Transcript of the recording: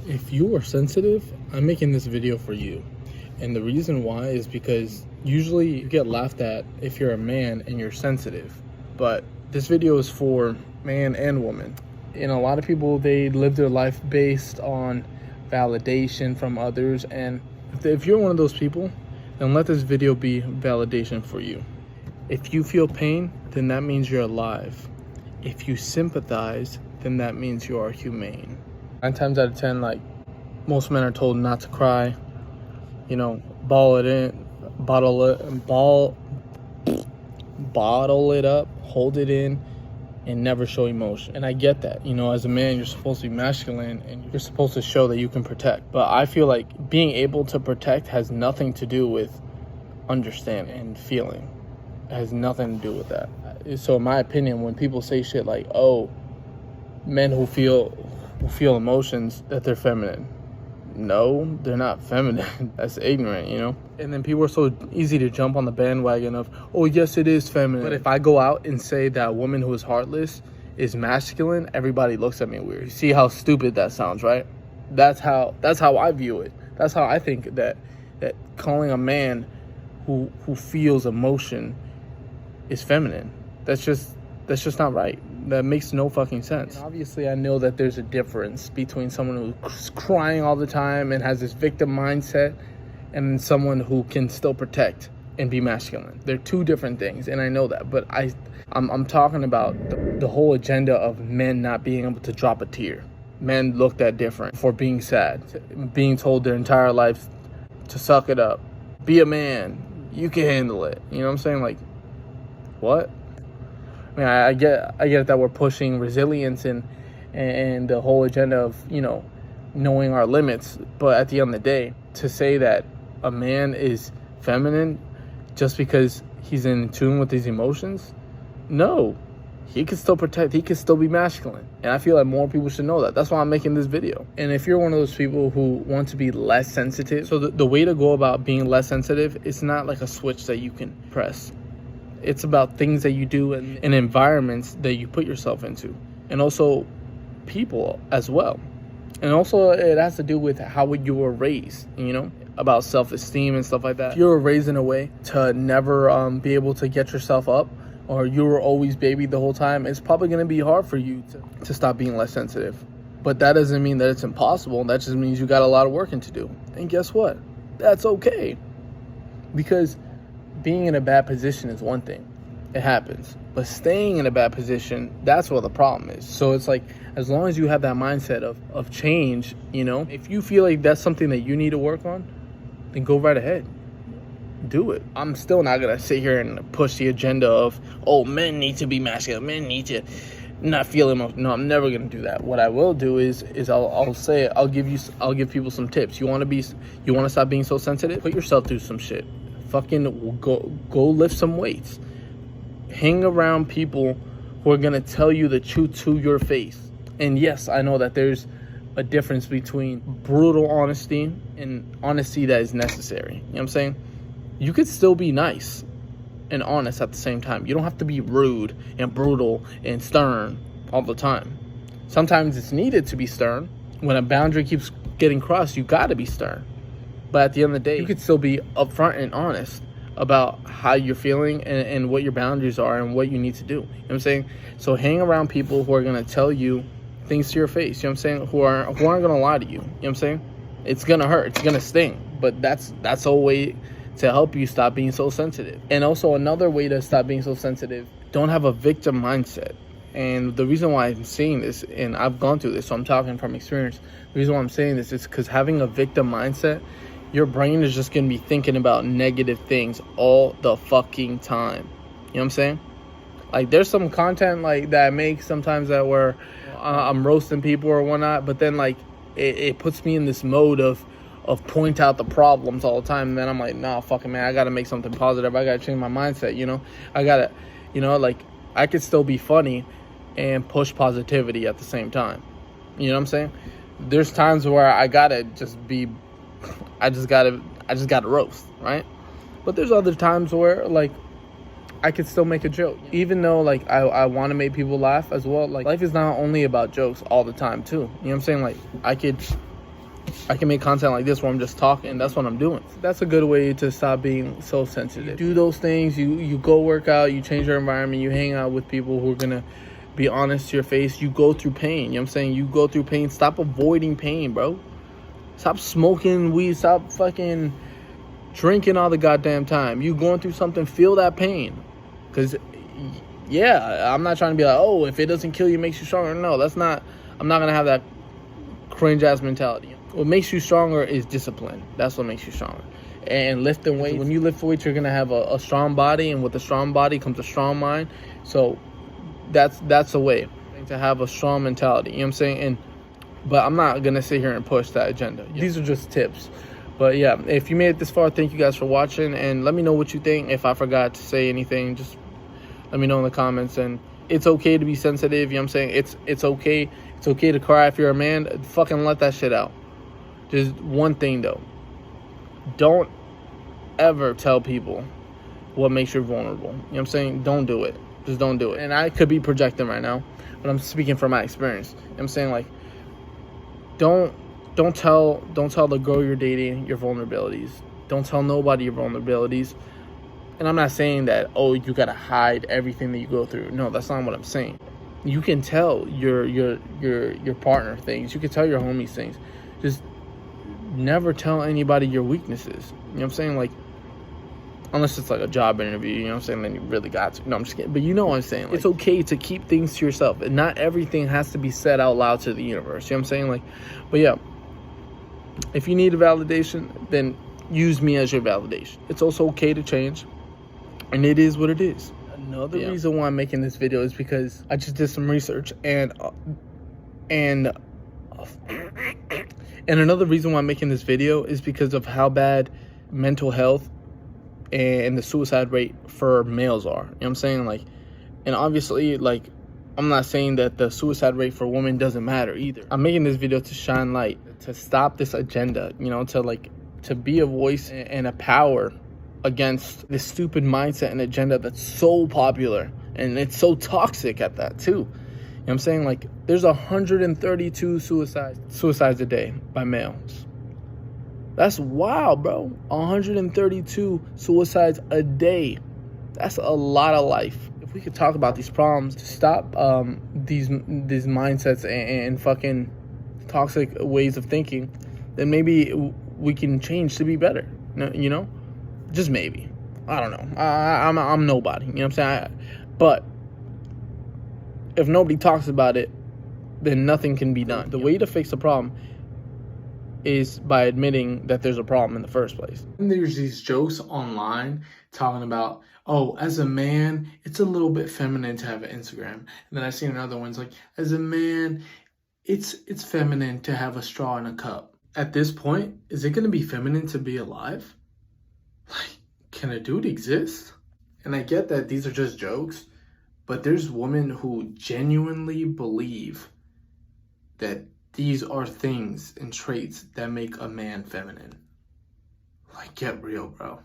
If you are sensitive, I'm making this video for you. And the reason why is because usually you get laughed at if you're a man and you're sensitive. But this video is for man and woman. And a lot of people, they live their life based on validation from others. And if you're one of those people, then let this video be validation for you. If you feel pain, then that means you're alive. If you sympathize, then that means you are humane. 9 times out of 10, like, most men are told not to cry, bottle it up, hold it in, and never show emotion. And I get that, as a man, you're supposed to be masculine and you're supposed to show that you can protect. But I feel like being able to protect has nothing to do with understanding and feeling. It has nothing to do with that. So in my opinion, when people say shit like, oh, men who feel emotions, that they're feminine. No, they're not feminine. That's ignorant, And then people are so easy to jump on the bandwagon of, oh, yes, it is feminine. But if I go out and say that a woman who is heartless is masculine, everybody looks at me weird. You see how stupid that sounds, right? That's how I view it. That's how I think that calling a man who feels emotion is feminine. That's just not right. That makes no fucking sense. And obviously, I know that there's a difference between someone who's crying all the time and has this victim mindset and someone who can still protect and be masculine. They're two different things, and I know that. But I'm talking about the whole agenda of men not being able to drop a tear. Men looked at different for being sad, being told their entire life to suck it up, be a man, you can handle it. You know what I'm saying? Like, what? I mean, I get that we're pushing resilience and the whole agenda of, knowing our limits. But at the end of the day, to say that a man is feminine just because he's in tune with his emotions, no. He can still protect. He can still be masculine. And I feel like more people should know that. That's why I'm making this video. And if you're one of those people who want to be less sensitive, so the way to go about being less sensitive, it's not like a switch that you can press. It's about things that you do and environments that you put yourself into. And also people as well. And also it has to do with how you were raised, about self-esteem and stuff like that. If you were raised in a way to never be able to get yourself up, or you were always babied the whole time, it's probably going to be hard for you to stop being less sensitive. But that doesn't mean that it's impossible. That just means you got a lot of working to do. And guess what? That's okay. Because being in a bad position is one thing. It happens. But staying in a bad position, that's where the problem is. So it's like, as long as you have that mindset of change, if you feel like that's something that you need to work on, then go right ahead. Do it. I'm still not going to sit here and push the agenda of, oh, men need to be masculine. Men need to not feel emotion. No, I'm never going to do that. What I will do is I'll give people some tips. You want to stop being so sensitive? Put yourself through some shit. Fucking go lift some weights. Hang around people who are going to tell you the truth to your face. And yes, I know that there's a difference between brutal honesty and honesty that is necessary. You know what I'm saying? You could still be nice and honest at the same time. You don't have to be rude and brutal and stern all the time. Sometimes it's needed to be stern. When a boundary keeps getting crossed, you got to be stern. But at the end of the day, you could still be upfront and honest about how you're feeling and what your boundaries are and what you need to do. You know what I'm saying? So hang around people who are going to tell you things to your face. You know what I'm saying? Who aren't going to lie to you. You know what I'm saying? It's going to hurt. It's going to sting. But that's a way to help you stop being so sensitive. And also another way to stop being so sensitive, don't have a victim mindset. And the reason why I'm saying this, and I've gone through this, so I'm talking from experience. The reason why I'm saying this is because having a victim mindset, your brain is just going to be thinking about negative things all the fucking time. You know what I'm saying? Like, there's some content like that I make sometimes that where I'm roasting people or whatnot, but then like it puts me in this mode of point out the problems all the time. And then I'm like, nah, fucking man, I got to make something positive. I got to change my mindset, I got to, like, I could still be funny and push positivity at the same time. You know what I'm saying? There's times where I got to just be, I just got to roast, right? But there's other times where, like, I could still make a joke. Even though, like, I want to make people laugh as well. Like, life is not only about jokes all the time, too. You know what I'm saying? Like, I could I can make content like this where I'm just talking. That's what I'm doing. That's a good way to stop being so sensitive. You do those things. You go work out. You change your environment. You hang out with people who are going to be honest to your face. You go through pain. You know what I'm saying? You go through pain. Stop avoiding pain, bro. Stop smoking weed. Stop fucking drinking all the goddamn time. You going through something, feel that pain. Because, yeah, I'm not trying to be like, oh, if it doesn't kill you, it makes you stronger. No, that's not. I'm not going to have that cringe-ass mentality. What makes you stronger is discipline. That's what makes you stronger. And lifting weights. When you lift weights, you're going to have a strong body. And with a strong body comes a strong mind. So that's the way to have a strong mentality. You know what I'm saying? But I'm not going to sit here and push that agenda. These are just tips. But yeah, if you made it this far, thank you guys for watching. And let me know what you think. If I forgot to say anything, just let me know in the comments. And it's okay to be sensitive. You know what I'm saying? It's okay. It's okay to cry if you're a man. Fucking let that shit out. Just one thing, though. Don't ever tell people what makes you vulnerable. You know what I'm saying? Don't do it. Just don't do it. And I could be projecting right now, but I'm speaking from my experience. You know what I'm saying? Like, don't tell the girl you're dating your vulnerabilities. Don't tell nobody your vulnerabilities. And I'm not saying that, oh, you gotta hide everything that you go through. No, that's not what I'm saying. You can tell your partner things. You can tell your homies things. Just never tell anybody your weaknesses. You know what I'm saying? Like, unless it's like a job interview, you know what I'm saying? Then you really got to. No, I'm just kidding. But you know what I'm saying? Like, it's okay to keep things to yourself. And not everything has to be said out loud to the universe. You know what I'm saying? Like, but yeah, if you need a validation, then use me as your validation. It's also okay to change. And it is what it is. Another reason why I'm making this video is because I just did some research. And another reason why I'm making this video is because of how bad mental health and the suicide rate for males are. You know what I'm saying? Like, and obviously, like, I'm not saying that the suicide rate for women doesn't matter either. I'm making this video to shine light, to stop this agenda, you know, to be a voice and a power against this stupid mindset and agenda that's so popular. And it's so toxic at that, too. You know what I'm saying? Like, there's 132 suicides a day by males. That's wild, bro. 132 suicides a day. That's a lot of life. If we could talk about these problems to stop these mindsets and fucking toxic ways of thinking, then maybe we can change to be better. You know? Just maybe. I don't know. I'm nobody. You know what I'm saying? But if nobody talks about it, then nothing can be done. The way to fix the problem is by admitting that there's a problem in the first place. And there's these jokes online talking about, oh, as a man, it's a little bit feminine to have an Instagram. And then I've seen another one's like, as a man, it's feminine to have a straw in a cup. At this point, is it going to be feminine to be alive? Like, can a dude exist? And I get that these are just jokes, but there's women who genuinely believe that these are things and traits that make a man feminine. Like, get real, bro.